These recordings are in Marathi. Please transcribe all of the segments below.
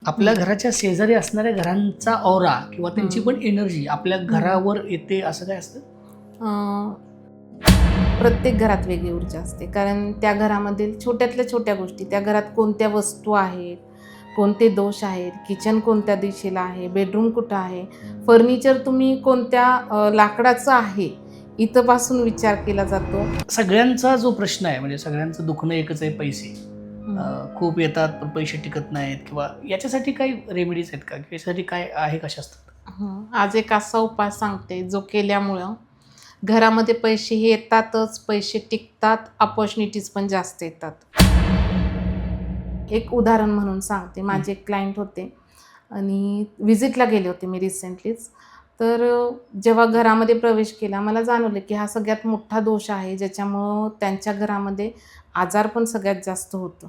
आपल्या घराच्या शेजारी असणाऱ्या घरांचा ऑरा किंवा त्यांची पण एनर्जी आपल्या घरावर येते असं काय असतं? अं, प्रत्येक घरात वेगळी ऊर्जा असते, कारण त्या घरामधील छोट्यातल्या छोट्या गोष्टी, त्या घरात कोणत्या वस्तू आहेत, कोणते दोष आहेत, किचन कोणत्या दिशेला आहे, बेडरूम कुठं आहे, फर्निचर तुम्ही कोणत्या लाकडाचं आहे, इथंपासून विचार केला जातो. सगळ्यांचा जो प्रश्न आहे म्हणजे सगळ्यांचं दुखणं एकच आहे, पैसे. खूप येतात पण पैसे टिकत नाहीत किंवा याच्यासाठी काही रेमेडीज आहेत का किंवा याच्यासाठी काय आहे, कशा असतात? आज एक असा उपाय सांगते जो केल्यामुळं घरामध्ये पैसे हे येतातच, पैसे टिकतात, अपॉर्च्युनिटीज पण जास्त येतात. एक उदाहरण म्हणून सांगते. माझे एक क्लायंट होते आणि व्हिजिटला गेले होते मी रिसेंटलीच. तर जेव्हा घरामध्ये प्रवेश केला, मला जाणवलं की हा सगळ्यात मोठा दोष आहे, ज्याच्यामुळं त्यांच्या घरामध्ये आजार पण सगळ्यात जास्त होतं.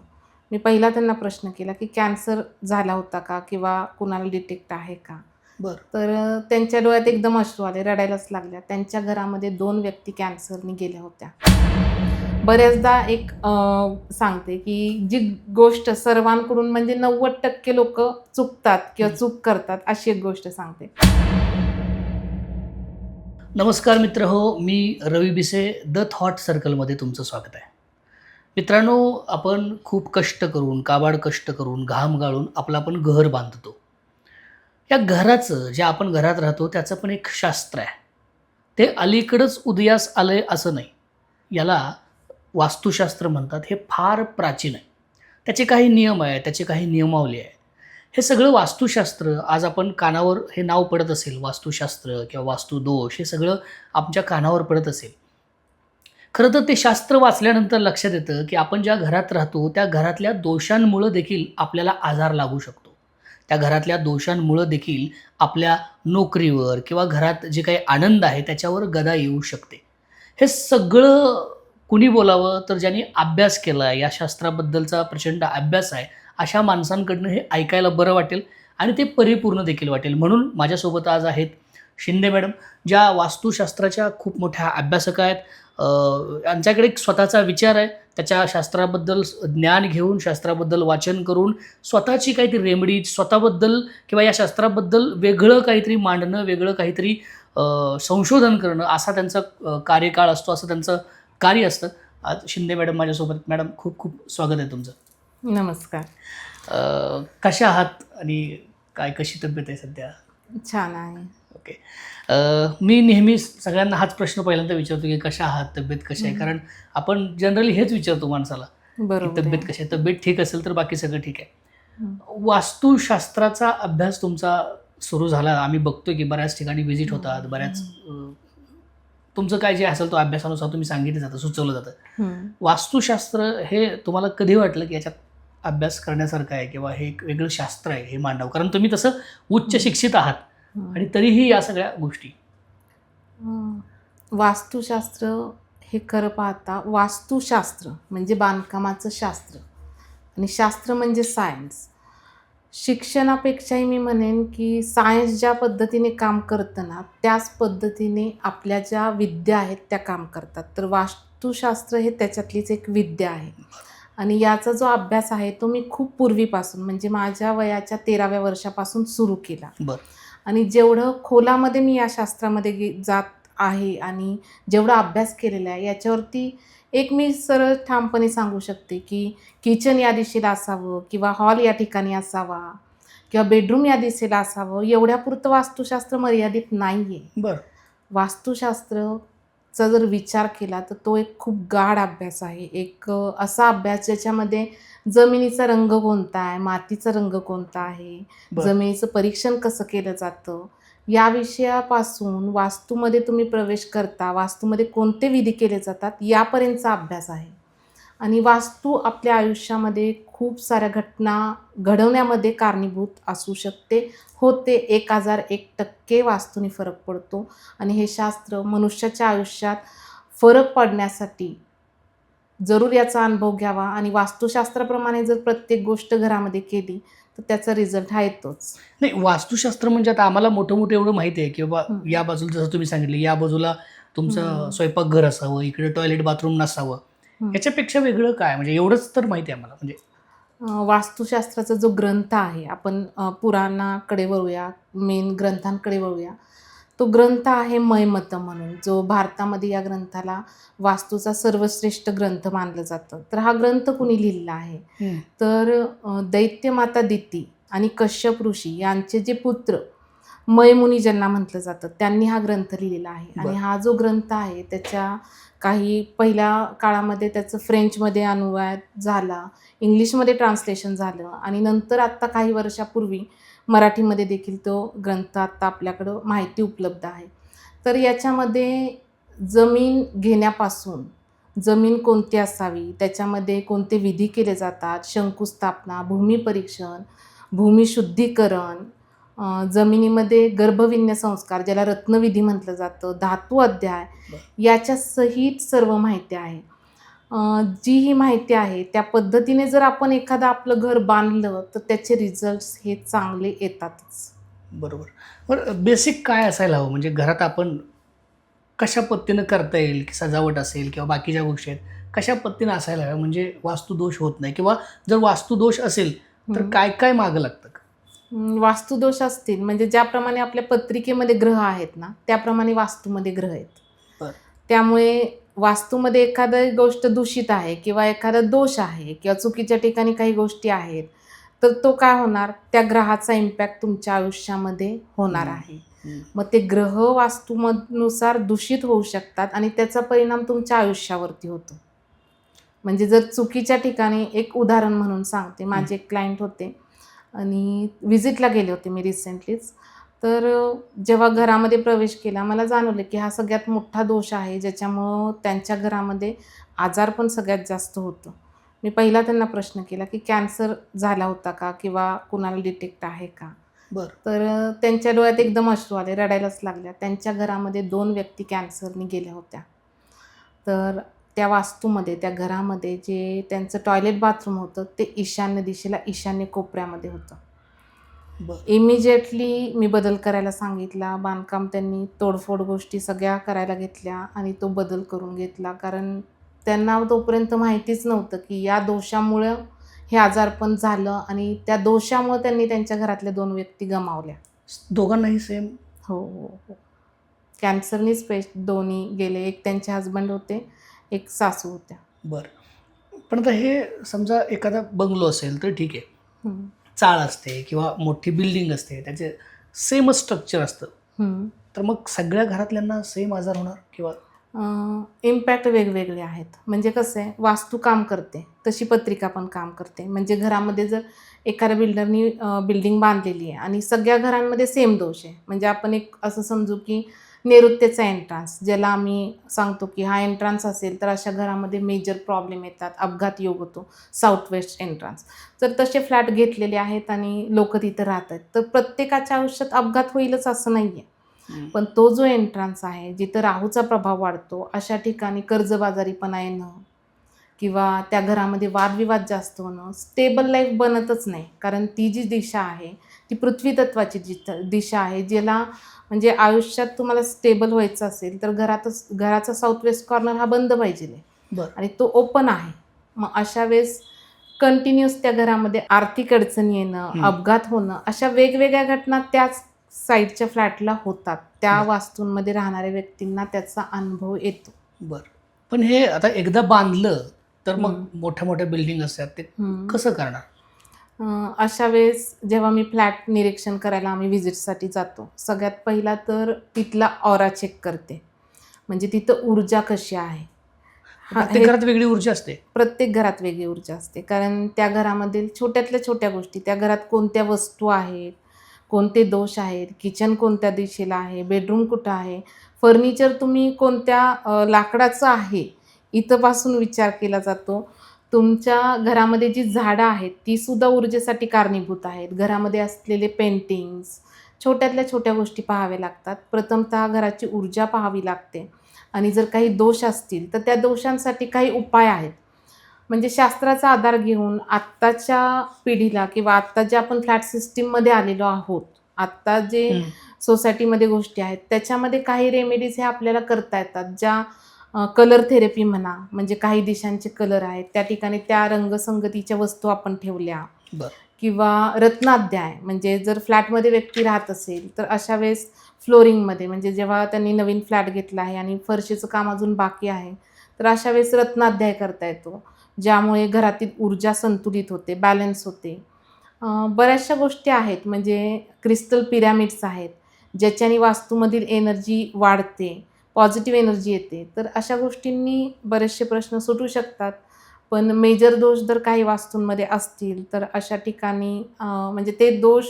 मी पहिला त्यांना प्रश्न केला की कॅन्सर झाला होता का किंवा कुणाला डिटेक्ट आहे का? बरं. तर त्यांच्या डोळ्यात एकदम अश्रू आले, रडायलाच लागल्या. त्यांच्या घरामध्ये 2 व्यक्ती कॅन्सरनी गेल्या होत्या. बऱ्याचदा एक सांगते की जी गोष्ट सर्वांकडून म्हणजे 90% लोकं चुकतात किंवा चूक करतात, अशी एक गोष्ट सांगते. नमस्कार मित्र हो, मी रवी बिसे द थॉट सर्कलमध्ये तुमचं स्वागत आहे. मित्रांनो, आपण खूप कष्ट करून, काबाड कष्ट करून, घाम गाळून आपलं आपण घर बांधतो. या घराचं, जे आपण घरात राहतो त्याचं पण एक शास्त्र आहे. ते अलीकडंच उदयास आलंय असं नाही. याला वास्तुशास्त्र म्हणतात. हे फार प्राचीन आहे. त्याचे काही नियम आहेत, त्याची काही नियमावली आहे. हे सगळं वास्तुशास्त्र आज आपण कानावर हे नाव पडत असेल, वास्तुशास्त्र किंवा वास्तुदोष, हे सगळं आमच्या कानावर पडत असेल. खरं तर ते शास्त्र वाचल्यानंतर लक्षात येतं, की आपण ज्या घरात राहतो त्या घरातल्या दोषांमुळं देखील आपल्याला आजार लागू शकतो. त्या घरातल्या दोषांमुळं देखील आपल्या नोकरीवर किंवा घरात जे काही आनंद आहे त्याच्यावर गदा येऊ शकते. हे सगळं कुणी बोलावं तर ज्यांनी अभ्यास केला आहे, या शास्त्राबद्दलचा प्रचंड अभ्यास आहे, अशा माणसांकडनं हे ऐकायला बरं वाटेल आणि ते परिपूर्ण देखील वाटेल. म्हणून माझ्यासोबत आज आहेत शिंदे मॅडम, ज्या वास्तुशास्त्राच्या खूप मोठ्या अभ्यासक आहेत. यांच्याकडे एक स्वतःचा विचार आहे. त्याच्या शास्त्राबद्दल ज्ञान घेऊन, शास्त्राबद्दल वाचन करून स्वतःची काहीतरी रेमेडी स्वतःबद्दल किंवा या शास्त्राबद्दल वेगळं काहीतरी मांडणं, वेगळं काहीतरी संशोधन करणं, असा त्यांचा कार्यकाळ असतो, असं त्यांचं कार्य असतं. आज शिंदे मॅडम माझ्यासोबत. मॅडम, खूप खूप स्वागत आहे तुमचं. नमस्कार. कशा आहात आणि काय, कशी तब्येत आहे सध्या? छान आहे. ओके. मी नेहमी सगळ्यांना हाच प्रश्न पहिल्यांदा विचारतो की कशा आहात, तब्येत कशी आहे? कारण आपण जनरली हेच विचारतो माणसाला की बरोबर तब्येत आहे. कशी आहे. तब्येत ठीक असेल तर बाकी सगळं ठीक आहे. हं. वास्तुशास्त्राचा अभ्यास तुमचा सुरू झाला. आम्ही बघतोय की बऱ्याच ठिकाणी व्हिजिट होतात, बऱ्याच तुमचं काय जे असेल तो अभ्यासानुसार तुम्ही सांगितलं जातं, सुचवलं जातं. हं. वास्तुशास्त्र हे तुम्हाला कधी वाटलं की याच्यात अभ्यास करण्यासारखं आहे किंवा हे एक वेगळं शास्त्र आहे हे मांडावं? कारण तुम्ही तसं उच्च शिक्षित आहात आणि तरीही या सगळ्या गोष्टी. वास्तुशास्त्र हे खरं पाहता, वास्तुशास्त्र म्हणजे बांधकामाचं शास्त्र आणि शास्त्र म्हणजे सायन्स. शिक्षणापेक्षाही मी म्हणेन की सायन्स ज्या पद्धतीने काम करतं ना, त्याच पद्धतीने आपल्या ज्या विद्या आहेत त्या काम करतात. तर वास्तुशास्त्र हे त्याच्यातलीच एक विद्या आहे आणि याचा जो अभ्यास आहे तो मी खूप पूर्वीपासून, म्हणजे माझ्या वयाच्या 13व्या वर्षापासून सुरू केला. बरं. आणि जेवढं खोलामध्ये मी या शास्त्रामध्ये जात आहे आणि जेवढा अभ्यास केलेला आहे, याच्यावरती एक मी सरळ ठामपणे सांगू शकते की किचन या दिशेला असावं किंवा हॉल या ठिकाणी असावा किंवा बेडरूम या दिशेला असावं, एवढ्यापुरतं वास्तुशास्त्र मर्यादित नाही आहे. बरं. वास्तुशास्त्रचा जर विचार केला तर तो एक खूप गाढ अभ्यास आहे. एक असा अभ्यास ज्याच्यामध्ये जमिनीचा रंग कोणता आहे, मातीचा रंग कोणता आहे, बरं. जमिनीचं परीक्षण कसं केलं जातं, या विषयापासून वास्तूमध्ये तुम्ही प्रवेश करता, वास्तूमध्ये कोणते विधी केले जातात, यापर्यंतचा अभ्यास आहे. आणि वास्तू आपल्या आयुष्यामध्ये खूप साऱ्या घटना घडवण्यामध्ये कारणीभूत असू शकते. होते. 1001% वास्तूने फरक पडतो आणि हे शास्त्र मनुष्याच्या आयुष्यात फरक पडण्यासाठी जरूर याचा अनुभव घ्यावा आणि वास्तुशास्त्राप्रमाणे जर प्रत्येक गोष्ट घरामध्ये केली तर त्याचा रिझल्ट हा येतोच. नाही, वास्तुशास्त्र म्हणजे आता आम्हाला मोठं-मोठं एवढं माहिती आहे की बाबा हं. या बाजूला जसं तुम्ही सांगितलं, या बाजूला तुमचं स्वयंपाकघर असावं, इकडे टॉयलेट बाथरूम नसावं. हं. याच्यापेक्षा वेगळं काय? म्हणजे एवढंच तर माहिती आहे मला. म्हणजे वास्तुशास्त्राचा जो ग्रंथ आहे, आपण पुराणाकडे वळूया, मेन ग्रंथांकडे वळूया. तो ग्रंथ आहे मयमत म्हणून, जो भारतामध्ये या ग्रंथाला वास्तूचा सर्वश्रेष्ठ ग्रंथ मानलं जातं. तर हा ग्रंथ कुणी लिहिलेला आहे? तर दैत्यमाता दिती आणि कश्यप ऋषी यांचे जे पुत्र मयमुनी ज्यांना म्हटलं जातं, त्यांनी हा ग्रंथ लिहिलेला आहे. आणि बरं. हा जो ग्रंथ आहे त्याच्या काही पहिल्या काळामध्ये त्याचं फ्रेंचमध्ये अनुवाद झाला, इंग्लिशमध्ये ट्रान्सलेशन झालं आणि नंतर आत्ता काही वर्षापूर्वी मराठीमध्ये देखील तो ग्रंथ आत्ता आपल्याकडं माहिती उपलब्ध आहे. तर याच्यामध्ये जमीन घेण्यापासून, जमीन कोणती असावी, त्याच्यामध्ये कोणते विधी केले जातात, शंकुस्थापना, भूमिपरीक्षण, भूमिशुद्धीकरण, जमिनीमध्ये गर्भविन्य संस्कार ज्याला रत्नविधी म्हटलं जातं, धातू अध्याय, याच्या सहित सर्व माहिती आहे. जी ही माहिती आहे त्या पद्धतीने जर आपण एखादं आपलं घर बांधलं तर त्याचे रिझल्ट्स हे चांगले येतातच. बरोबर. बरं, बेसिक काय असायला हवं म्हणजे घरात आपण कशा पद्धतीनं करता येईल, की सजावट असेल किंवा बाकीच्या गोष्टी आहेत, कशा पद्धतीनं असायला हव्या म्हणजे वास्तुदोष होत नाही किंवा जर वास्तुदोष असेल तर काय काय मागं लागतं? वास्तुदोष असतील म्हणजे ज्याप्रमाणे आपल्या पत्रिकेमध्ये ग्रह आहेत ना, त्याप्रमाणे वास्तूमध्ये ग्रह आहेत. बरं. त्यामुळे वास्तूमध्ये एखादी गोष्ट दूषित आहे किंवा एखादा दोष आहे किंवा चुकीच्या ठिकाणी काही गोष्टी आहेत, तर तो काय होणार? त्या ग्रहाचा इम्पॅक्ट तुमच्या आयुष्यामध्ये होणार आहे. मग ते ग्रह वास्तूनुसार दूषित होऊ शकतात आणि त्याचा परिणाम तुमच्या आयुष्यावरती होतो. म्हणजे जर चुकीच्या ठिकाणी, एक उदाहरण म्हणून सांगते, माझे एक क्लायंट होते आणि व्हिजिटला गेले होते मी रिसेंटलीच. तर जेव्हा घरामध्ये प्रवेश केला मला जाणवलं की हा सगळ्यात मोठा दोष आहे ज्याच्यामुळं त्यांच्या घरामध्ये आजारपण सगळ्यात जास्त होतं. मी पहिला त्यांना प्रश्न केला की कॅन्सर झाला होता का किंवा कुणाला डिटेक्ट आहे का? बरं. तर त्यांच्या डोळ्यात एकदम अश्रू आले, रडायलाच लागल्या. त्यांच्या घरामध्ये 2 व्यक्ती कॅन्सरनी गेल्या होत्या. तर त्या वास्तूमध्ये, त्या घरामध्ये जे त्यांचं टॉयलेट बाथरूम होतं ते ईशान्य दिशेला, ईशान्य कोपऱ्यामध्ये होतं. बरं. इमिजिएटली मी बदल करायला सांगितला. बांधकाम त्यांनी तोडफोड गोष्टी सगळ्या करायला घेतल्या आणि तो बदल करून घेतला. कारण त्यांना तोपर्यंत माहितीच नव्हतं की या दोषामुळं हे आजारपण झालं आणि त्या दोषामुळं त्यांनी त्यांच्या घरातल्या 2 व्यक्ती गमावल्या. दोघांनाही सेम? हो, हो, हो. कॅन्सरनीच दोन्ही गेले. एक त्यांचे हसबंड होते, एक सासू होत्या. बरं. पण आता हे समजा एखादा बंगलो असेल तर ठीक आहे. हं, चाळ असते किंवा मोठी बिल्डिंग असते, त्याचे सेमच स्ट्रक्चर असतं. हं. तर मग सगळ्या घरातल्यांना सेम आजार होणार किंवा इम्पॅक्ट वेगवेगळे आहेत. म्हणजे कसं आहे, वास्तू काम करते, तशी पत्रिका पण काम करते. म्हणजे घरामध्ये जर एखाद्या बिल्डरनी बिल्डिंग बांधलेली आहे आणि सगळ्या घरांमध्ये सेम दोष आहे. म्हणजे आपण एक असं समजू की नैऋत्येचा एंट्रान्स, ज्याला आम्ही सांगतो की हा एंट्रान्स असेल तर अशा घरामध्ये मेजर प्रॉब्लेम येतात, अपघात योग होतो. South west entrance. तर तसे फ्लॅट घेतलेले आहेत आणि लोकं तिथं राहत आहेत. तर प्रत्येकाच्या आयुष्यात अपघात होईलच असं नाही आहे. पण तो जो एंट्रान्स आहे, जिथं राहूचा प्रभाव वाढतो, अशा ठिकाणी कर्जबाजारीपणा येणं किंवा त्या घरामध्ये वादविवाद जास्त होणं, स्टेबल लाईफ बनतच नाही. कारण ती जी दिशा आहे, ती पृथ्वी तत्वाची दिशा आहे, ज्याला म्हणजे आयुष्यात तुम्हाला स्टेबल व्हायचं असेल, तर घराचा साऊथ वेस्ट कॉर्नर हा बंद पाहिजे बरं. आणि तो ओपन आहे. मग अशा वेळेस कंटिन्यूअस त्या घरामध्ये आर्थिक अडचणी येणं, अपघात होणं, अशा वेगवेगळ्या घटना त्याच साईडच्या फ्लॅटला होतात. त्या वास्तूंमध्ये राहणाऱ्या व्यक्तींना त्याचा अनुभव येतो. बरं. पण हे आता एकदा बांधलं तर मग मोठ्या मोठ्या बिल्डिंग असतात ते कसं करणार? अशा वेळेस जेव्हा मी फ्लॅट निरीक्षण करायला आम्ही व्हिजिटसाठी जातो, सगळ्यात पहिला तर तिथला ऑरा चेक करते. म्हणजे तिथं ऊर्जा कशी आहे. प्रत्येक घरात वेगळी ऊर्जा असते. प्रत्येक घरात वेगळी ऊर्जा असते. कारण त्या घरामधील छोट्यातल्या छोट्या गोष्टी, त्या घरात कोणत्या वस्तू आहेत, कोणते दोष आहेत, किचन कोणत्या दिशेला आहे, बेडरूम कुठं आहे, फर्निचर तुम्ही कोणत्या लाकडाचं आहे, इथपासून विचार केला जातो. तुमच्या घरामध्ये जी झाडं आहेत, तीसुद्धा ऊर्जेसाठी कारणीभूत आहेत. घरामध्ये असलेले पेंटिंग्स, छोट्यातल्या छोट्या गोष्टी पाहाव्या लागतात. प्रथमतः घराची ऊर्जा पाहावी लागते आणि जर काही दोष असतील, तर त्या दोषांसाठी काही उपाय आहेत. म्हणजे शास्त्राचा आधार घेऊन आत्ताच्या पिढीला किंवा आत्ता जे आपण फ्लॅट सिस्टीममध्ये आलेलो आहोत, आत्ता जे सोसायटीमध्ये गोष्टी आहेत, त्याच्यामध्ये काही रेमेडीज हे आपल्याला करता येतात, ज्या कलर थेरपी म्हणा, म्हणजे काही दिशांचे कलर आहेत त्या ठिकाणी त्या रंगसंगतीच्या वस्तू आपण ठेवल्या, बरं. किंवा रत्नाध्याय म्हणजे जर फ्लॅटमध्ये व्यक्ती राहत असेल तर अशा वेळेस फ्लोरिंगमध्ये, म्हणजे जेव्हा त्यांनी नवीन फ्लॅट घेतला आहे आणि फरशीचं काम अजून बाकी आहे, तर अशा वेळेस रत्नाध्याय करता येतो, ज्यामुळे घरातील ऊर्जा संतुलित होते, बॅलन्स होते. बऱ्याचशा गोष्टी आहेत, म्हणजे क्रिस्टल पिरॅमिड्स आहेत, ज्याच्याने वास्तूमधील एनर्जी वाढते, पॉझिटिव्ह एनर्जी येते. तर अशा गोष्टींनी बरेचसे प्रश्न सुटू शकतात. पण मेजर दोष जर काही वास्तूंमध्ये असतील, तर अशा ठिकाणी म्हणजे ते दोष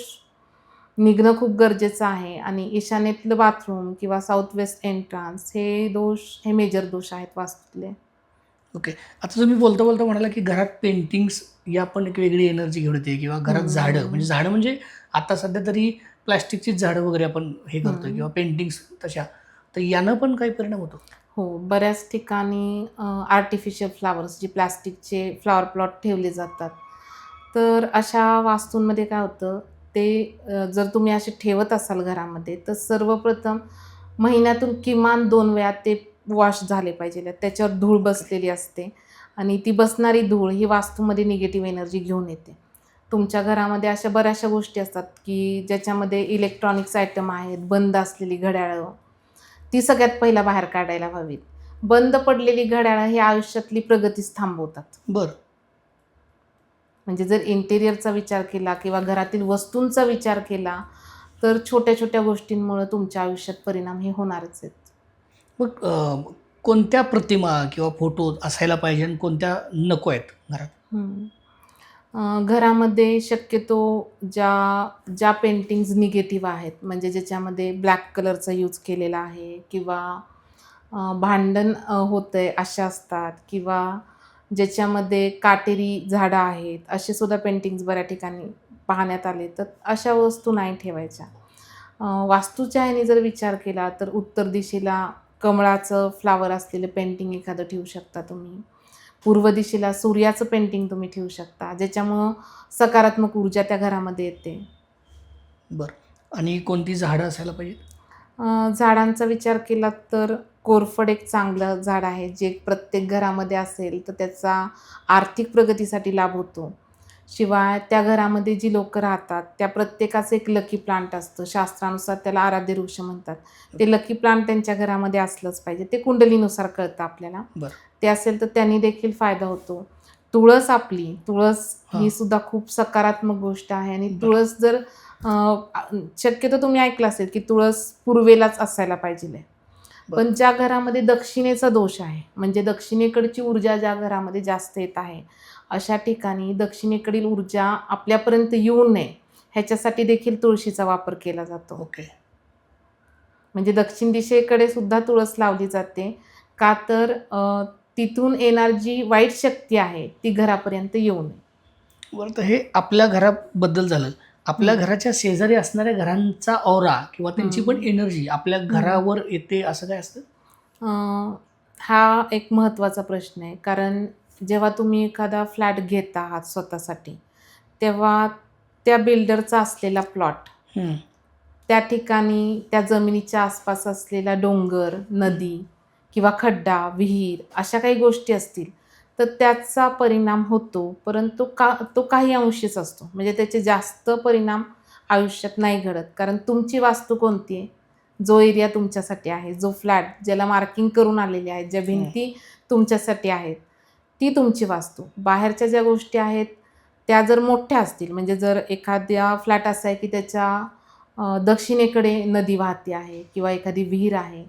निघणं खूप गरजेचं आहे आणि ईशान्येतलं बाथरूम किंवा साऊथ वेस्ट एंट्रान्स हे मेजर दोष आहेत वास्तूतले. ओके. आता तुम्ही बोलता म्हणाला, की घरात पेंटिंग्स या पण एक वेगळी एनर्जी घेऊन येते किंवा घरात झाडं हं. म्हणजे झाडं म्हणजे आता सध्या तरी प्लास्टिकचीच झाडं वगैरे आपण हे करतोय हं. किंवा पेंटिंग्स तशा. तर यानं पण काही परिणाम होतो? हो, बऱ्याच ठिकाणी आर्टिफिशियल फ्लॉवर्स जे प्लास्टिकचे फ्लॉवर प्लॉट ठेवले जातात. तर अशा वास्तूंमध्ये काय होतं, ते जर तुम्ही असे ठेवत असाल घरामध्ये, तर सर्वप्रथम महिन्यातून किमान 2 वेळा ते वॉश झाले पाहिजे. त्याच्यावर धूळ बसलेली असते आणि ती बसणारी धूळ ही वास्तूमध्ये निगेटिव्ह एनर्जी घेऊन येते. तुमच्या घरामध्ये अशा बऱ्याचशा गोष्टी असतात, की ज्याच्यामध्ये इलेक्ट्रॉनिक्स आयटम आहेत, बंद असलेली घड्याळं, ती सगळ्यात पहिला बाहेर काढायला हवीत. बंद पडलेली घड्याळं ही आयुष्यातली प्रगतीच थांबवतात. बरं. म्हणजे जर इंटेरियरचा विचार केला किंवा घरातील वस्तूंचा विचार केला, तर छोट्या-छोट्या गोष्टींमुळं तुमच्या आयुष्यात परिणाम हे होणारच आहेत. मग कोणत्या प्रतिमा किंवा फोटो असायला पाहिजे आणि कोणत्या नको आहेत घरात? हं. घरामध्ये शक्यतो ज्या ज्या पेंटिंग्ज निगेटिव्ह आहेत, म्हणजे ज्याच्यामध्ये ब्लॅक कलरचा यूज केलेला आहे किंवा भांडण होतंय अशा असतात, किंवा ज्याच्यामध्ये काटेरी झाडं आहेत, असे सुद्धा पेंटिंग्ज बऱ्याच ठिकाणी पाहण्यात आले. तर अशा वस्तू नाही ठेवायच्या. वास्तूच्या ह्याने जर विचार केला तर उत्तर दिशेला कमळाचं फ्लॉवर असलेलं पेंटिंग एखादं ठेवू शकता तुम्ही. पूर्व दिशेला सूर्याचं पेंटिंग तुम्ही ठेवू शकता, ज्याच्यामुळं सकारात्मक ऊर्जा त्या घरामध्ये येते. बरं. आणि कोणती झाडं असायला पाहिजेत? झाडांचा विचार केला तर कोरफड एक चांगलं झाड आहे, जे प्रत्येक घरामध्ये असेल तर त्याचा आर्थिक प्रगतीसाठी लाभ होतो. शिवाय त्या घरामध्ये जी लोकं राहतात, त्या प्रत्येकाचं एक लकी प्लांट असतं. शास्त्रानुसार त्याला आराध्य वृक्ष म्हणतात. ते लकी प्लांट त्यांच्या घरामध्ये असलंच पाहिजे. ते कुंडलीनुसार कळतं आपल्याला. बरं. ते असेल तर त्यांनी देखील फायदा होतो. तुळस हां. ही सुद्धा खूप सकारात्मक गोष्ट आहे आणि बरं. तुळस जर शक्यतो तुम्ही ऐकलं असेल, की तुळस पूर्वेलाच असायला पाहिजे. बरं. पण ज्या घरामध्ये दक्षिणेचा दोष आहे, म्हणजे दक्षिणेकडची ऊर्जा ज्या घरामध्ये जास्त येत आहे, अशा ठिकाणी दक्षिणेकडील ऊर्जा आपल्यापर्यंत येऊ नये, ह्याच्यासाठी देखील तुळशीचा वापर केला जातो. ओके. म्हणजे दक्षिण दिशेकडे सुद्धा तुळस लावली जाते. का तर तिथून येणारी जी वाईट शक्ती आहे, ती घरापर्यंत येऊ नये. बरं, तर हे आपल्या घराबद्दल झालं. आपल्या हं, घराच्या शेजारी असणाऱ्या घरांचा ऑरा किंवा त्यांची पण हं, एनर्जी आपल्या हं. घरावर येते असं काय असतं? अ, हा एक महत्त्वाचा प्रश्न आहे. कारण जेव्हा तुम्ही एखादा फ्लॅट घेत आहात स्वतःसाठी, तेव्हा त्या बिल्डरचा असलेला प्लॉट, हं, त्या ठिकाणी त्या जमिनीच्या आसपास असलेला डोंगर, हं. नदी किंवा खड्डा, विहीर अशा काही गोष्टी असतील, तर त्याचा परिणाम होतो. परंतु तो काही अंशीच असतो. म्हणजे त्याचे जास्त परिणाम आयुष्यात नाही घडत. कारण तुमची वास्तू कोणती आहे? जो एरिया तुमच्यासाठी आहे, जो फ्लॅट ज्याला मार्किंग करून आलेले आहेत, ज्या हं. भिंती तुमच्यासाठी आहेत, ती तुमची वास्तू. बाहेरच्या ज्या गोष्टी आहेत, त्या जर मोठ्या असतील, म्हणजे जर एखाद्या फ्लॅट असा आहे, की त्याच्या दक्षिणेकडे नदी वाहते आहे किंवा एखादी विहीर आहे,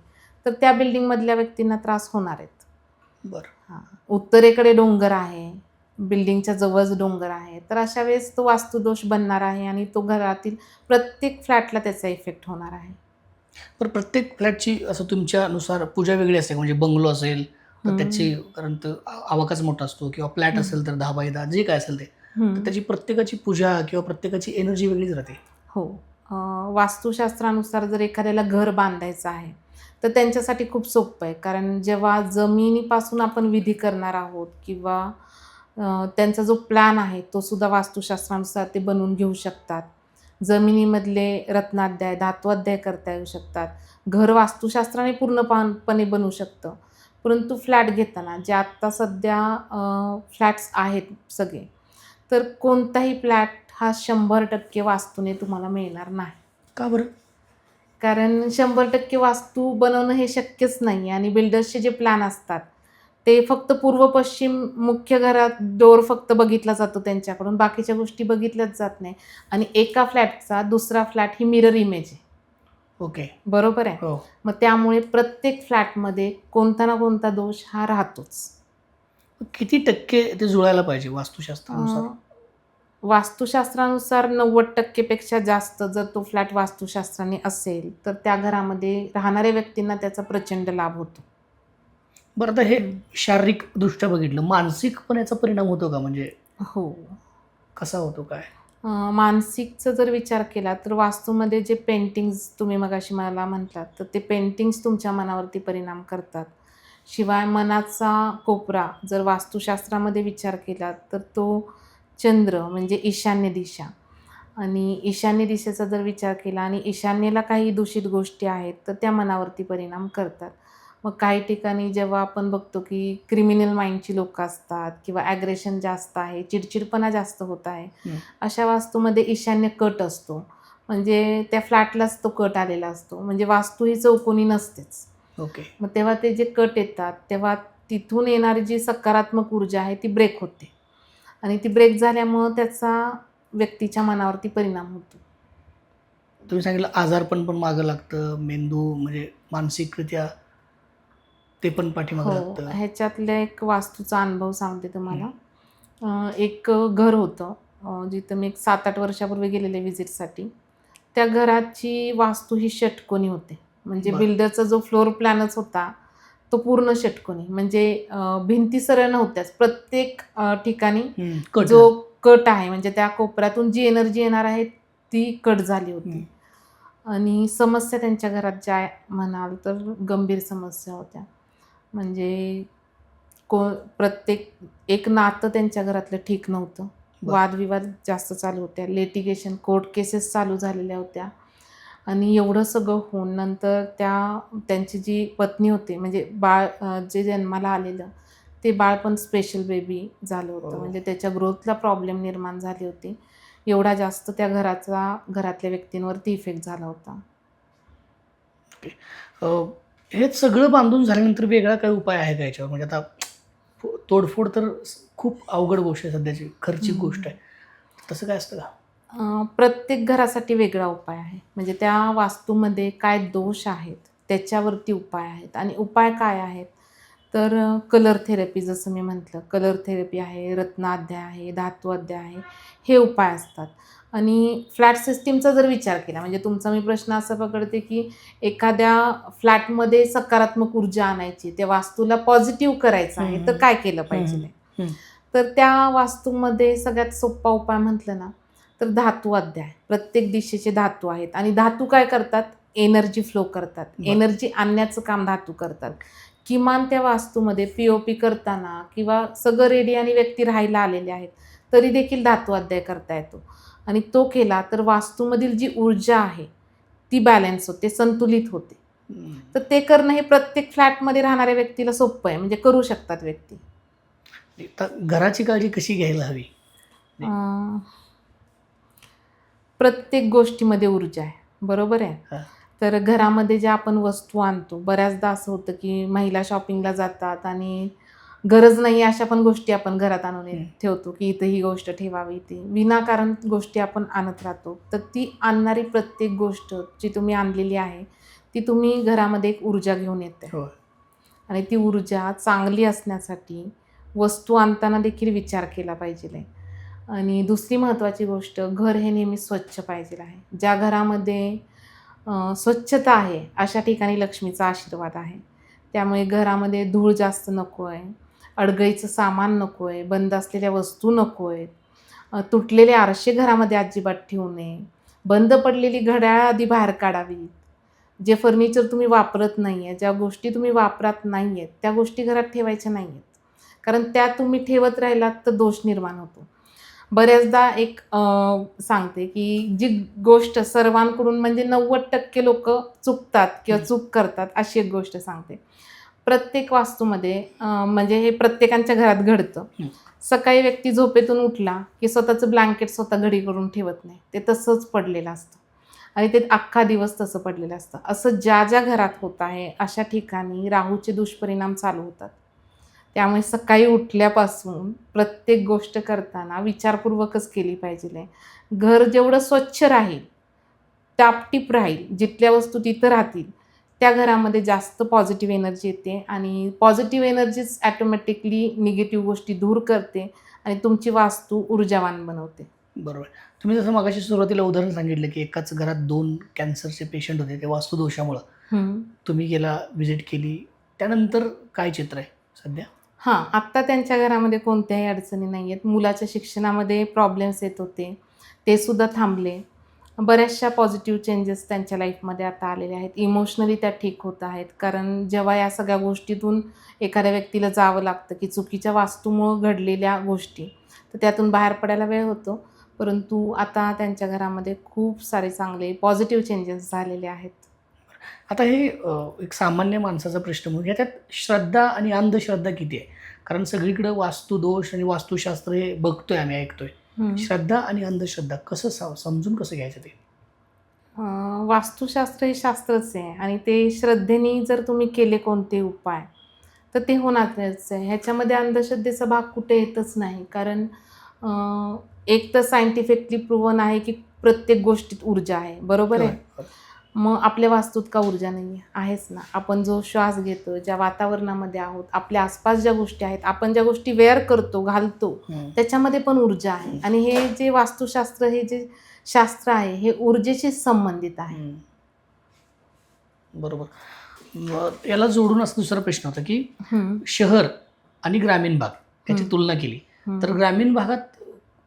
तर त्या बिल्डिंगमधल्या व्यक्तींना त्रास होणार आहेत. बरं. हां. उत्तरेकडे डोंगर आहे, बिल्डिंगच्या जवळच डोंगर आहे, तर अशा वेळेस तो वास्तुदोष बनणार आहे आणि तो घरातील प्रत्येक फ्लॅटला त्याचा इफेक्ट होणार आहे. पण प्रत्येक फ्लॅटची असं तुमच्यानुसार पूजा वेगळी असते का? म्हणजे बंगलो असेल तर हं, त्याची कारण तर आवाकाच मोठा असतो किंवा फ्लॅट हं, असेल तर 10 बाय 10 जे काय असेल ते. तर हं. त्याची प्रत्येकाची पूजा किंवा प्रत्येकाची एनर्जी वेगळीच राहते. हो. वास्तुशास्त्रानुसार जर एखाद्याला घर बांधायचं आहे, तर त्यांच्यासाठी खूप सोपं आहे. कारण जेव्हा जमिनीपासून आपण विधी करणार आहोत किंवा त्यांचा जो प्लॅन आहे, तो सुद्धा वास्तुशास्त्रानुसार ते बनवून घेऊ शकतात. जमिनीमधले रत्नाध्याय, धात्वाध्याय करता येऊ शकतात. घर वास्तुशास्त्राने पूर्णपणे बनू शकतं. परंतु फ्लॅट घेताना जे आत्ता सध्या फ्लॅट्स आहेत सगळे, तर कोणताही फ्लॅट हा 100% वास्तूने तुम्हाला मिळणार नाही. का बरं? कारण 100% वास्तू बनवणं हे शक्यच नाही आणि बिल्डर्सचे जे प्लॅन असतात, ते फक्त पूर्व-पश्चिम मुख्य घरात डोअर फक्त बघितला जातो त्यांच्याकडून, बाकीच्या गोष्टी बघितल्याच जात नाही आणि एका फ्लॅटचा दुसरा फ्लॅट ही मिरर इमेज आहे. ओके. बरोबर आहे. हो. मग त्यामुळे प्रत्येक फ्लॅटमध्ये कोणता ना कोणता दोष हा राहतोच. किती टक्के ते जुळायला पाहिजे वास्तुशास्त्रानुसार? वास्तुशास्त्रानुसार 90% पेक्षा जास्त जर तो फ्लॅट वास्तुशास्त्राने असेल, तर त्या घरामध्ये राहणाऱ्या व्यक्तींना त्याचा प्रचंड लाभ होतो. बरं, आता हे शारीरिक दृष्ट्या बघितलं, मानसिक पण याचा परिणाम होतो का? म्हणजे हो. कसा होतो काय? मानसिकचा जर विचार केला तर वास्तूमध्ये जे पेंटिंग्ज तुम्ही मगाशी मला म्हटलात, तर ते पेंटिंग्ज तुमच्या मनावरती परिणाम करतात. शिवाय मनाचा कोपरा जर वास्तुशास्त्रामध्ये विचार केला तर तो चंद्र म्हणजे ईशान्य दिशा आणि ईशान्य दिशेचा जर विचार केला आणि ईशान्येला काही दूषित गोष्टी आहेत, तर त्या मनावरती परिणाम करतात. मग काही ठिकाणी जेव्हा आपण बघतो की क्रिमिनल माइंडची लोकं असतात किंवा ॲग्रेशन जास्त आहे, चिडचिडपणा जास्त होत आहे, अशा वास्तूमध्ये ईशान्य कट असतो. म्हणजे त्या फ्लॅटलाच तो कट आलेला असतो. म्हणजे वास्तू ही चौकोनी नसतेच. ओके. मग तेव्हा ते जे कट येतात, तेव्हा तिथून येणारी जी सकारात्मक ऊर्जा आहे ती ब्रेक होते आणि ती ब्रेक झाल्यामुळं त्याचा व्यक्तीच्या मनावरती परिणाम होतो. तुम्ही सांगितलं आजारपण पण मागं लागतं, मेंदू म्हणजे मानसिकरित्या ते पण पाठीमागं हो, लागतं. ह्याच्यातला एक वास्तूचा अनुभव सांगते तुम्हाला. एक घर होतं जिथं मी एक 7-8 वर्षापूर्वी गेलेले व्हिजिटसाठी. त्या घराची वास्तू ही षटकोनी होते. म्हणजे बरं. बिल्डरचा जो फ्लोर प्लॅनच होता, तो पूर्ण षटकोनी. म्हणजे भिंती सरळ नव्हत्याच. प्रत्येक ठिकाणी कट जो झालं. कट आहे, म्हणजे त्या कोपऱ्यातून जी एनर्जी येणार आहे, ती कट झाली होती. आणि समस्या त्यांच्या घरात ज्या म्हणाल तर गंभीर समस्या होत्या. म्हणजे प्रत्येक एक नातं त्यांच्या घरातलं ठीक नव्हतं. बरं. वादविवाद जास्त चालू होत्या. लिटिगेशन, कोर्ट केसेस चालू झालेल्या होत्या आणि एवढं सगळं होऊन नंतर त्यांची जी पत्नी होती, म्हणजे बाळ जे जन्माला आलेलं, ते बाळ पण स्पेशल बेबी झालं होतं. म्हणजे त्याच्या ग्रोथला प्रॉब्लेम निर्माण झाली होती. एवढा जास्त त्या घरातल्या व्यक्तींवरती इफेक्ट झाला होता. हे सगळं बांधून झाल्यानंतर वेगळा काही उपाय आहे का याच्यावर? म्हणजे आता तोडफोड तर खूप अवघड गोष्ट आहे, सध्याची खर्चिक गोष्ट आहे. तसं काय असतं का? प्रत्येक घरासाठी वेगळा उपाय आहे. म्हणजे त्या वास्तूमध्ये काय दोष आहेत, त्याच्यावरती उपाय आहेत आणि उपाय काय आहेत? तर कलर थेरपी जसं मी म्हटलं, कलर थेरपी आहे, रत्नाध्याय आहे, धातू अध्याय आहे, हे उपाय असतात. आणि फ्लॅट सिस्टीमचा जर विचार केला, म्हणजे तुमचा मी प्रश्न असा पकडते, की एखाद्या फ्लॅटमध्ये सकारात्मक ऊर्जा आणायची, त्या वास्तूला पॉझिटिव्ह करायचं आहे, तर काय केलं पाहिजे? तर त्या वास्तूमध्ये सगळ्यात सोपा उपाय म्हटलं ना, तर धातू अध्याय. प्रत्येक दिशेचे धातू आहेत आणि धातू काय करतात? एनर्जी फ्लो करतात. एनर्जी आणण्याचं काम धातू करतात. किमान त्या वास्तूमध्ये पी-ओ-पी करताना किंवा सगळं रेडी आणि व्यक्ती राहायला आलेले आहेत, तरी देखील धातू अध्याय करता येतो आणि तो केला तर वास्तूमधील जी ऊर्जा आहे, ती बॅलन्स होते, संतुलित होते. तर ते करणं हे प्रत्येक फ्लॅटमध्ये राहणाऱ्या व्यक्तीला सोपं आहे, म्हणजे करू शकतात व्यक्ती. घराची काळजी कशी घ्यायला हवी? प्रत्येक गोष्टीमध्ये ऊर्जा आहे, बरोबर आहे. तर घरामध्ये ज्या आपण वस्तू आणतो, बऱ्याचदा असं होतं की महिला शॉपिंगला जातात आणि गरज नाही अशा पण गोष्टी आपण घरात आणून ठेवतो, की इथं ही गोष्ट ठेवावी, ती विनाकारण गोष्टी आपण आणत राहतो. तर ती आणणारी प्रत्येक गोष्ट जी तुम्ही आणलेली आहे, ती तुम्ही घरामध्ये एक ऊर्जा घेऊन येते आणि ती ऊर्जा चांगली असण्यासाठी वस्तू आणताना देखील विचार केला पाहिजे. आणि दुसरी महत्त्वाची गोष्ट, घर हे नेहमी स्वच्छ पाहिजे आहे. ज्या घरामध्ये स्वच्छता आहे, अशा ठिकाणी लक्ष्मीचा आशीर्वाद आहे. त्यामुळे घरामध्ये धूळ जास्त नको आहे, अडगळीचं सामान नको आहे, बंद असलेल्या वस्तू नको आहेत, तुटलेले आरसे घरामध्ये अजिबात ठेवू नये, बंद पडलेली घड्याळं आधी बाहेर काढावीत. जे फर्निचर तुम्ही वापरत नाही आहे, ज्या गोष्टी तुम्ही वापरत नाही आहेत, त्या गोष्टी घरात ठेवायच्या नाही आहेत. कारण त्या तुम्ही ठेवत राहिलात तर दोष निर्माण होतो. बऱ्याचदा एक सांगते, की जी गोष्ट सर्वांकडून म्हणजे 90% लोकं चुकतात किंवा चूक करतात, अशी एक गोष्ट सांगते. प्रत्येक वास्तूमध्ये म्हणजे हे प्रत्येकाच्या घरात घडतं. हं. सकाळी व्यक्ती झोपेतून उठला की स्वतःचं ब्लँकेट स्वतः घडी करून ठेवत नाही. ते तसंच पडलेलं असतं आणि ते अख्खा दिवस तसं पडलेलं असतं. असं ज्या ज्या घरात होत आहे अशा ठिकाणी राहूचे दुष्परिणाम चालू होतात. त्यामुळे सकाळी उठल्यापासून प्रत्येक गोष्ट करताना विचारपूर्वकच केली पाहिजे. घर जेवढं स्वच्छ राहील, टापटीप राहील, जिथल्या वस्तू तिथं राहतील, त्या घरामध्ये जास्त पॉझिटिव्ह एनर्जी येते आणि पॉझिटिव्ह एनर्जीच ऑटोमॅटिकली निगेटिव्ह गोष्टी दूर करते आणि तुमची वास्तू ऊर्जावान बनवते. बरोबर. तुम्ही जसं मगाशी सुरुवातीला उदाहरण सांगितलं, की एकाच घरात 2 कॅन्सरचे पेशंट होते. ते वास्तुदोषामुळं. हं. तुम्ही गेला, व्हिजिट केली. त्यानंतर काय चित्र आहे सध्या? हां, आत्ता त्यांच्या घरामध्ये कोणत्याही अडचणी नाही आहेत. मुलाच्या शिक्षणामध्ये प्रॉब्लेम्स येत होते, ते सुद्धा थांबले. बऱ्याचशा पॉझिटिव्ह चेंजेस त्यांच्या लाईफमध्ये आता आलेले आहेत. इमोशनली त्या ठीक होत आहेत. कारण जेव्हा या सगळ्या गोष्टीतून एखाद्या व्यक्तीला जावं लागतं, की चुकीच्या वास्तूमुळं घडलेल्या गोष्टी, तर त्यातून बाहेर पडायला वेळ होतो. परंतु आता त्यांच्या घरामध्ये खूप सारे चांगले पॉझिटिव्ह चेंजेस झालेले आहेत. आता हे एक सामान्य माणसाचा प्रश्न म्हणून ह्याच्यात श्रद्धा आणि अंधश्रद्धा किती आहे? कारण सगळीकडं वास्तुदोष आणि वास्तुशास्त्र हे बघतोय आम्ही, ऐकतोय. हं. श्रद्धा आणि अंधश्रद्धा कसं समजून कसं घ्यायचं ते? वास्तुशास्त्र हे शास्त्रच आहे आणि ते श्रद्धेने जर तुम्ही केले कोणते उपाय, तर ते होणारच आहे. ह्याच्यामध्ये अंधश्रद्धेचा भाग कुठे येतच नाही. कारण एक तर सायंटिफिकली प्रूव्हन आहे, की प्रत्येक गोष्टीत ऊर्जा आहे. बरोबर आहे? होय. मग आपल्या वास्तूत का ऊर्जा नाही आहे? आहेच ना. आपण जो श्वास घेतो, ज्या वातावरणामध्ये आहोत, आपल्या आसपास ज्या गोष्टी आहेत, आपण ज्या गोष्टी वेअर करतो, घालतो, हं. त्याच्यामध्ये पण ऊर्जा आहे. आणि हे जे वास्तुशास्त्र, हे जे शास्त्र आहे, हे ऊर्जेशी संबंधित आहे. हं. बरोबर. मग याला जोडून असा दुसरा प्रश्न होता, की हं, शहर आणि ग्रामीण भाग याची हं, तुलना केली, हं, तर ग्रामीण भागात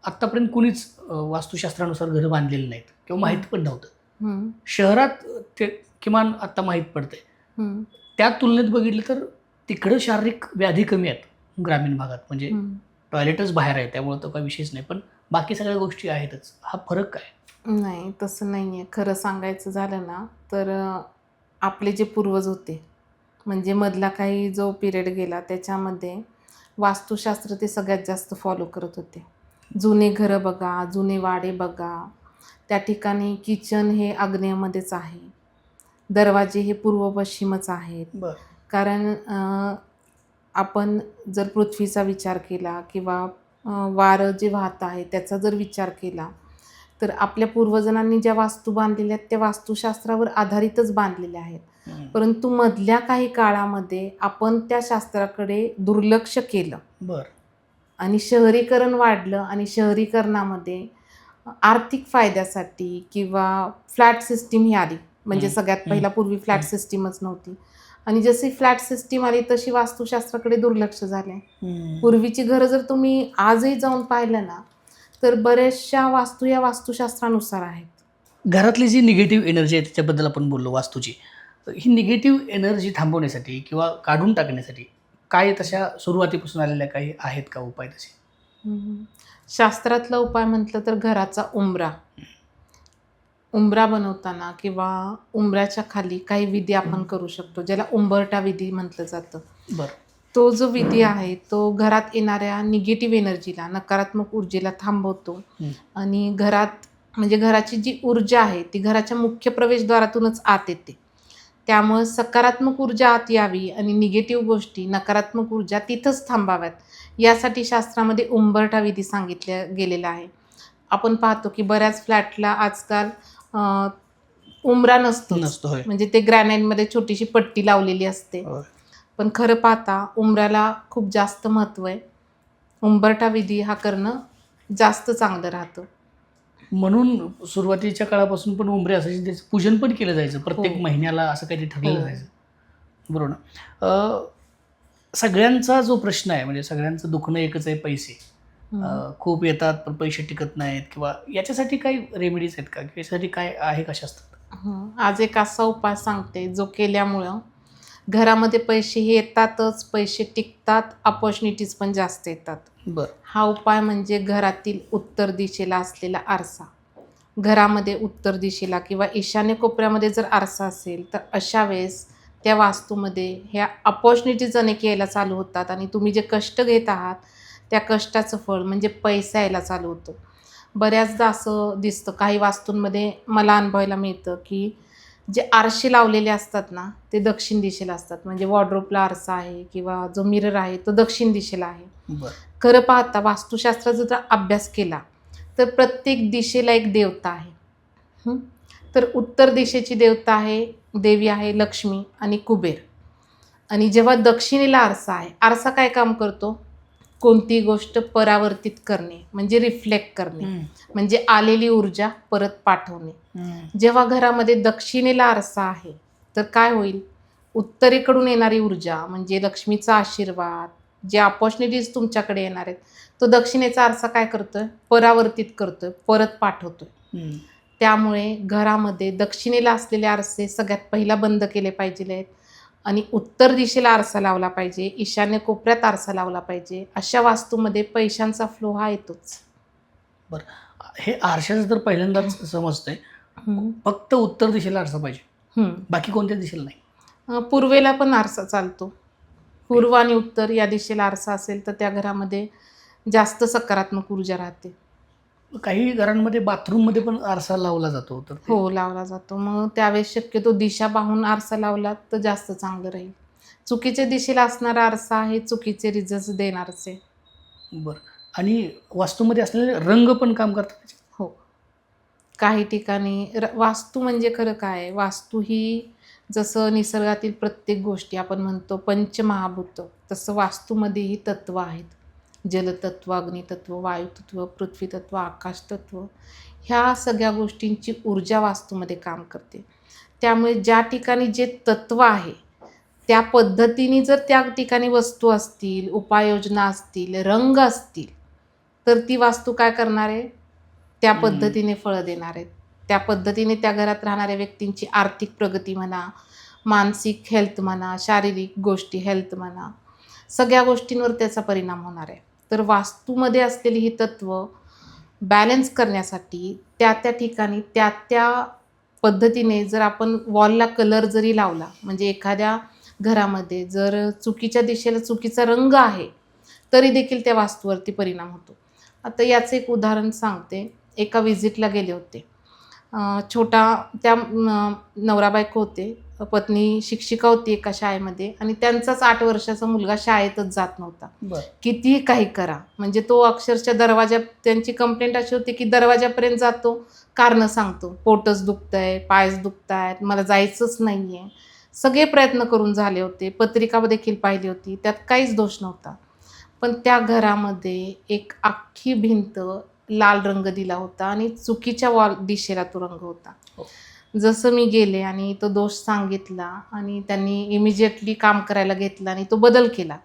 आत्तापर्यंत कुणीच वास्तुशास्त्रानुसार घरं बांधलेली नाहीत किंवा माहीत पण नव्हतं. हं, शहरात ते किमान आत्ता माहीत पडतंय. हं, त्या तुलनेत बघितलं तर तिकडं शारीरिक व्याधी कमी आहेत ग्रामीण भागात. म्हणजे हं. टॉयलेटच बाहेर आहे, त्यामुळे तो काही विषयच नाही. पण बाकी सगळ्या गोष्टी आहेतच. हा फरक काय? नाही, तसं नाही आहे. खरं सांगायचं झालं ना, तर आपले जे पूर्वज होते, म्हणजे मधला काही जो पिरियड गेला, त्याच्यामध्ये वास्तुशास्त्र ते सगळ्यात जास्त फॉलो करत होते. जुने घरं बघा, जुने वाडे बघा, त्या ठिकाणी किचन हे आग्नेयमध्येच आहे. दरवाजे हे पूर्व-पश्चिमच आहेत. बरं. कारण आपण जर पृथ्वीचा विचार केला किंवा वारं जे वाहत आहे त्याचा जर विचार केला, तर आपल्या पूर्वजांनी ज्या वास्तू बांधलेल्या आहेत त्या वास्तुशास्त्रावर आधारितच बांधलेल्या आहेत. हं. परंतु मधल्या काही काळामध्ये आपण त्या शास्त्राकडे दुर्लक्ष केलं बरं. आणि शहरीकरण वाढलं आणि शहरीकरणामध्ये आर्थिक फायद्यासाठी किंवा फ्लॅट सिस्टीम ही आली. म्हणजे हं, सगळ्यात हं, पहिला पूर्वी फ्लॅट हं, सिस्टीमच नव्हती आणि जशी फ्लॅट सिस्टीम आली तशी वास्तुशास्त्राकडे दुर्लक्ष झाले. हं. पूर्वीची घरं जर तुम्ही आजही जाऊन पाहिलं ना, तर बऱ्याचशा वास्तू या वास्तुशास्त्रानुसार आहेत. घरातली जी निगेटिव्ह एनर्जी आहे त्याच्याबद्दल आपण बोललो वास्तूची. तर ही निगेटिव्ह एनर्जी थांबवण्यासाठी किंवा काढून टाकण्यासाठी काय तशा सुरुवातीपासून आलेल्या काही आहेत का उपाय तसे? शास्त्रातला उपाय म्हटलं तर घराचा उंबरा. उंबरा बनवताना किंवा उंबऱ्याच्या खाली काही विधी आपण करू शकतो, ज्याला उंबरठा विधी म्हटलं जातं. बरं. तो जो विधी आहे, तो घरात येणाऱ्या निगेटिव्ह एनर्जीला, नकारात्मक ऊर्जेला थांबवतो हं. आणि घरात म्हणजे घराची जी ऊर्जा आहे, ती घराच्या मुख्य प्रवेशद्वारातूनच आत येते. त्यामुळं सकारात्मक ऊर्जा आत यावी आणि निगेटिव्ह गोष्टी, नकारात्मक ऊर्जा तिथंच थांबाव्यात, यासाठी शास्त्रामध्ये उंबरठा विधी सांगितला गेलेला आहे. आपण पाहतो की बऱ्याच फ्लॅटला आजकाल अ, उंबरा नसतोच. नसतो. होय. म्हणजे ते ग्रॅनाइटमध्ये छोटीशी पट्टी लावलेली असते. होय. पण खरं पाहता उंबऱ्याला खूप जास्त महत्त्व आहे. उंबरठा विधी हा करणं जास्त चांगलं राहतं. म्हणून सुरुवातीच्या काळापासून पण उंबरे असायचे, त्याचं पूजन पण केलं जायचं. प्रत्येक हो. महिन्याला असं काहीतरी ठरलेलं हो. जायचं. बरोबर ना? सगळ्यांचा जो प्रश्न आहे, म्हणजे सगळ्यांचं दुखणं एकच आहे, पैसे. हं. खूप येतात पण पैसे टिकत नाहीत किंवा याच्यासाठी काही रेमेडीज आहेत का? किंवा याच्यासाठी काय आहे का शास्त्रात? आज एक असा उपाय सांगते, जो केल्यामुळं घरामध्ये पैसे हे येतातच, पैसे टिकतात, अपॉर्च्युनिटीज पण जास्त येतात. बरं. हा उपाय म्हणजे घरातील उत्तर दिशेला असलेला आरसा. घरामध्ये उत्तर दिशेला किंवा ईशान्य कोपऱ्यामध्ये जर आरसा असेल, तर अशा वेळेस त्या वास्तूमध्ये ह्या अपॉर्च्युनिटीज अनेक यायला चालू होतात आणि तुम्ही जे कष्ट घेत आहात त्या कष्टाचं फळ म्हणजे पैसा यायला चालू होतो. बऱ्याचदा असं दिसतं काही वास्तूंमध्ये मला अनुभवायला मिळतं की जे आरसे लावलेले असतात ना ते दक्षिण दिशेला असतात. म्हणजे वॉर्डरोबला आरसा आहे किंवा जो मिरर आहे तो दक्षिण दिशेला आहे. बरं. खरं पाहता वास्तुशास्त्राचा जर अभ्यास केला तर प्रत्येक दिशेला एक देवता आहे. हं? तर उत्तर दिशेची देवता आहे, देवी आहे लक्ष्मी आणि कुबेर. आणि जेव्हा दक्षिणेला आरसा आहे, आरसा काय काम करतो? कोणती गोष्ट परावर्तित करणे म्हणजे रिफ्लेक्ट करणे, म्हणजे आलेली ऊर्जा परत पाठवणे. जेव्हा घरामध्ये दक्षिणेला आरसा आहे तर काय होईल? उत्तरेकडून येणारी ऊर्जा म्हणजे लक्ष्मीचा आशीर्वाद, जे अपॉर्च्युनिटीज तुमच्याकडे येणार आहेत, तो दक्षिणेचा आरसा काय करतोय? परावर्तित करतोय, परत पाठवतोय. त्यामुळे घरामध्ये दक्षिणेला असलेले आरसे सगळ्यात पहिला बंद केले पाहिजेत आणि उत्तर दिशेला आरसा लावला पाहिजे, ईशान्य कोपऱ्यात आरसा लावला पाहिजे. अशा वास्तूमध्ये पैशांचा फ्लो हा येतोच. बरं. हे आरशाचं तर पहिल्यांदाच समजतंय. फक्त उत्तर दिशेला आरसा पाहिजे, बाकी कोणत्या दिशेला नाही? पूर्वेला पण आरसा चालतो. पूर्व आणि उत्तर या दिशेला आरसा असेल तर त्या घरामध्ये जास्त सकारात्मक ऊर्जा राहते. काही घरांमध्ये बाथरूममध्ये पण आरसा लावला जातो, तर हो लावला जातो. मग त्यावेळेस शक्यतो दिशा पाहून आरसा लावला तर जास्त चांगलं राहील. चुकीच्या दिशेला असणारा आरसा हे चुकीचे रिझल्ट देणारच आहे. बरं. आणि वास्तूमध्ये असलेले रंग पण काम करतात त्याच्यात? हो. काही ठिकाणी वास्तू म्हणजे खरं काय आहे? वास्तू ही जसं निसर्गातील प्रत्येक गोष्टी आपण म्हणतो पंचमहाभूत, तसं वास्तूमध्येही तत्त्व आहेत. जलतत्व, अग्नितत्व, वायुतत्व, पृथ्वीतत्व, आकाशतत्व ह्या सगळ्या गोष्टींची ऊर्जा वास्तूमध्ये काम करते. त्यामुळे ज्या ठिकाणी जे तत्त्व आहे त्या पद्धतीने जर त्या ठिकाणी वस्तू असतील, उपाययोजना असतील, रंग असतील तर ती वास्तू काय करणार आहे? त्या पद्धतीने फळं देणार आहेत. त्या पद्धतीने त्या घरात राहणाऱ्या व्यक्तींची आर्थिक प्रगती म्हणा, मानसिक हेल्थ म्हणा, शारीरिक गोष्टी हेल्थ म्हणा, सगळ्या गोष्टींवर त्याचा परिणाम होणार आहे. तर वास्तूमध्ये असलेली ही तत्त्व बॅलन्स करण्यासाठी त्या ठिकाणी त्या पद्धतीने जर आपण वॉलला कलर जरी लावला, म्हणजे एखाद्या घरामध्ये जर चुकीच्या दिशेला चुकीचा रंग आहे तरी देखील त्या वास्तूवरती परिणाम होतो. आता याचं एक उदाहरण सांगते. एका व्हिजिटला गेले होते. छोटा त्या नवरा बायको होते. पत्नी शिक्षिका होती एका शाळेमध्ये आणि त्यांचाच 8 वर्षाचा मुलगा शाळेतच जात नव्हता. कितीही काही करा, म्हणजे तो अक्षरशः दरवाजा, त्यांची कंप्लेंट अशी होती की दरवाजापर्यंत जातो, कारणं सांगतो, पोटच दुखतंय, पायच दुखतायत, मला जायचंच नाही आहे. सगळे प्रयत्न करून झाले होते, पत्रिका देखील पाहिली होती, त्यात काहीच दोष नव्हता. पण त्या घरामध्ये एक अख्खी भिंत लाल रंग दिला होता आणि चुकीच्या वॉल दिशेला तो रंग होता. जसं मी गेले आणि तो दोष सांगितला आणि त्यांनी इमिजिएटली काम करायला घेतलं आणि तो बदल केला.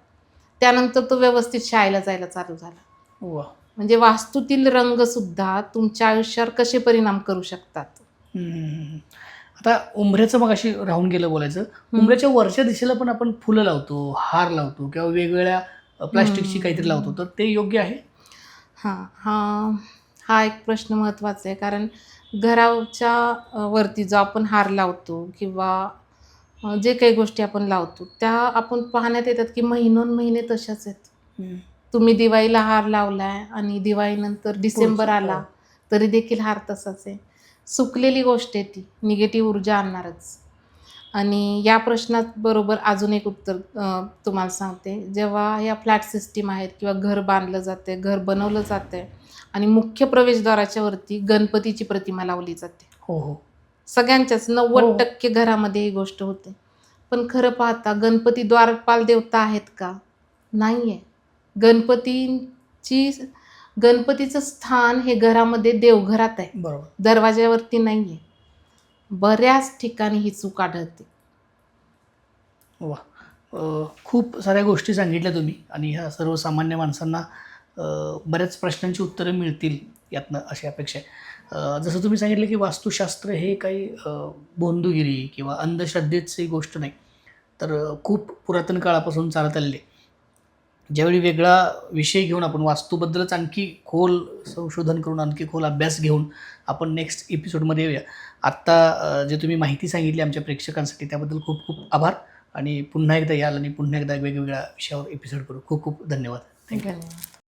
त्यानंतर तो व्यवस्थित शाळेला जायला चालू झाला. म्हणजे वास्तूतील रंगसुद्धा तुमच्या आयुष्यावर कसे परिणाम करू शकतात. आता उंबऱ्याचं मग अशी राहून गेलं बोलायचं. उंबऱ्याच्या वरच्या दिशेला पण आपण फुलं लावतो, हार लावतो किंवा वेगवेगळ्या प्लास्टिकची काहीतरी लावतो, तर ते योग्य आहे? हा एक प्रश्न महत्त्वाचा आहे. कारण घराच्या वरती जो आपण हार लावतो किंवा जे काही गोष्टी आपण लावतो त्या आपण पाहण्यात येतात की महिनोन-महिने तशाच आहेत. तुम्ही दिवाळीला हार लावलाय आणि दिवाळीनंतर डिसेंबर आला तरी देखील हार तसाच आहे. सुकलेली गोष्ट आहे ती, निगेटिव्ह ऊर्जा आणणारच. आणि या प्रश्नाबरोबर अजून एक उत्तर तुम्हाला सांगते. जेव्हा या फ्लॅट सिस्टीम आहेत किंवा घर बांधलं जाते, घर बनवलं जातं आहे आणि मुख्य प्रवेशद्वाराच्या वरती गणपतीची प्रतिमा लावली जाते. सगळ्यांच्याच 90% घरामध्ये ही गोष्ट होते. पण खरं पाहता गणपती द्वारपाल देवता आहेत का? नाही आहे. गणपतीचं स्थान हे घरामध्ये देवघरात आहे, दरवाज्यावरती नाही आहे. बऱ्याच ठिकाणी ही चूक आढळते. खूप साऱ्या गोष्टी सांगितल्या तुम्ही आणि ह्या सर्वसामान्य माणसांना बऱ्याच प्रश्नांची उत्तरं मिळतील यातनं, अशी अपेक्षा आहे. जसं तुम्ही सांगितलं की वास्तुशास्त्र हे काही भोंदूगिरी किंवा अंधश्रद्धेची गोष्ट नाही, तर खूप पुरातन काळापासून चालत आलेली आहे. ज्यावेळी वेगळा विषय घेऊन आपण वास्तूबद्दलच आणखी खोल संशोधन करून, आणखी खोल अभ्यास घेऊन आपण नेक्स्ट एपिसोडमध्ये येऊया. आत्ता जे तुम्ही माहिती सांगितली आमच्या प्रेक्षकांसाठी त्याबद्दल खूप खूप आभार. आणि पुन्हा एकदा याल आणि पुन्हा एकदा वेगवेगळ्या विषयावर एपिसोड करू. खूप खूप धन्यवाद. थँक्यू. धन्यवाद.